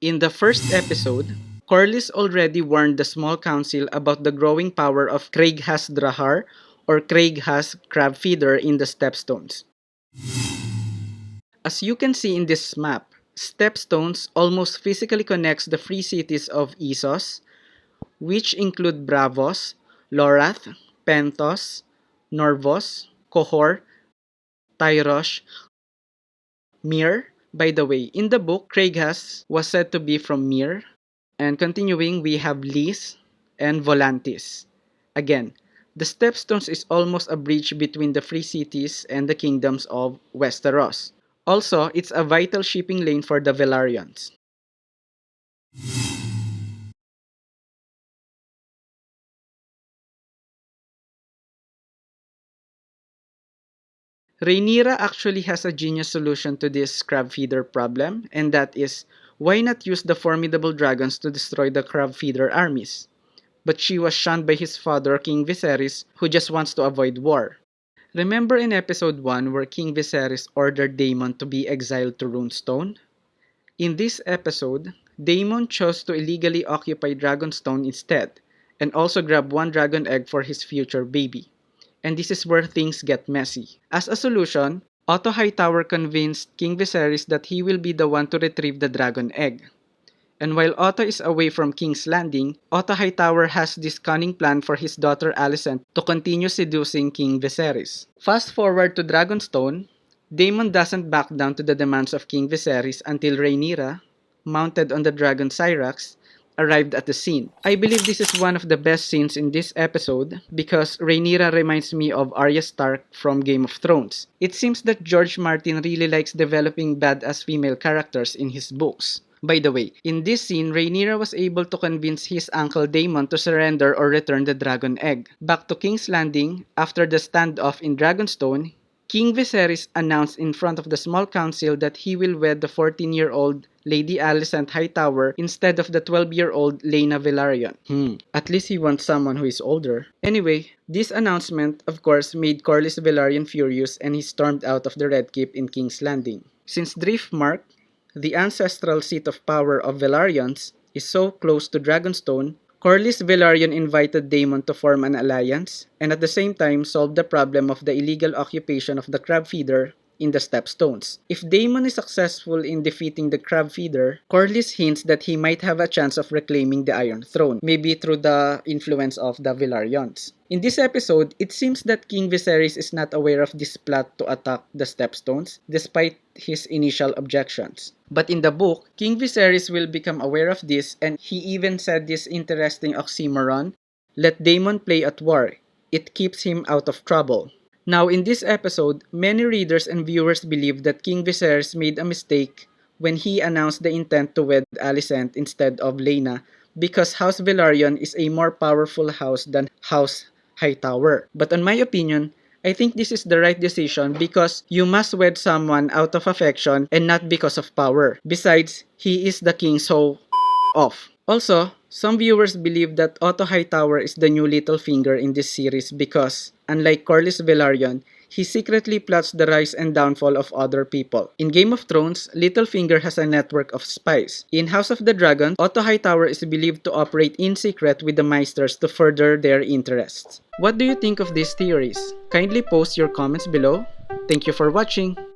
In the first episode, Corlys already warned the small council about the growing power of Craghas Drahar or Craghas Crabfeeder in the Stepstones. As you can see in this map, Stepstones almost physically connects the free cities of Essos, which include Bravos, Lorath, Pentos, Norvos, Qohor, Tyrosh, Myr. By the way, in the book, Craghas was said to be from Myr. And continuing, we have Lys and Volantis. Again, the Stepstones is almost a bridge between the free cities and the kingdoms of Westeros. Also, it's a vital shipping lane for the Velaryons. Rhaenyra actually has a genius solution to this crab feeder problem, and that is, why not use the formidable dragons to destroy the crab feeder armies? But she was shunned by his father, King Viserys, who just wants to avoid war. Remember in episode 1 where King Viserys ordered Daemon to be exiled to Runestone? In this episode, Daemon chose to illegally occupy Dragonstone instead, and also grab one dragon egg for his future baby. And this is where things get messy. As a solution, Otto Hightower convinced King Viserys that he will be the one to retrieve the dragon egg. And while Otto is away from King's Landing, Otto Hightower has this cunning plan for his daughter Alicent to continue seducing King Viserys. Fast forward to Dragonstone, Daemon doesn't back down to the demands of King Viserys until Rhaenyra, mounted on the dragon Syrax, arrived at the scene. I believe this is one of the best scenes in this episode because Rhaenyra reminds me of Arya Stark from Game of Thrones. It seems that George Martin really likes developing badass female characters in his books. By the way, in this scene, Rhaenyra was able to convince his uncle Daemon to surrender or return the dragon egg. Back to King's Landing, after the standoff in Dragonstone, King Viserys announced in front of the small council that he will wed the 14-year-old Lady Alicent Hightower instead of the 12-year-old Laena Velaryon. At least he wants someone who is older. Anyway, this announcement, of course, made Corlys Velaryon furious and he stormed out of the Red Keep in King's Landing. Since Driftmark, the ancestral seat of power of Velaryons, is so close to Dragonstone, Corlys Velaryon invited Daemon to form an alliance and at the same time solve the problem of the illegal occupation of the crab feeder in the Stepstones. If Daemon is successful in defeating the crab feeder, Corlys hints that he might have a chance of reclaiming the Iron Throne, maybe through the influence of the Velaryons. In this episode, it seems that King Viserys is not aware of this plot to attack the Stepstones, despite his initial objections. But in the book, King Viserys will become aware of this and he even said this interesting oxymoron, "Let Daemon play at war. It keeps him out of trouble." Now in this episode, many readers and viewers believe that King Viserys made a mistake when he announced the intent to wed Alicent instead of Laena because House Velaryon is a more powerful house than House Hightower. But in my opinion, I think this is the right decision because you must wed someone out of affection and not because of power. Besides, he is the king, so off. Also, some viewers believe that Otto Hightower is the new Littlefinger in this series because, unlike Corlys Velaryon, he secretly plots the rise and downfall of other people. In Game of Thrones, Littlefinger has a network of spies. In House of the Dragon, Otto Hightower is believed to operate in secret with the Maesters to further their interests. What do you think of these theories? Kindly post your comments below. Thank you for watching.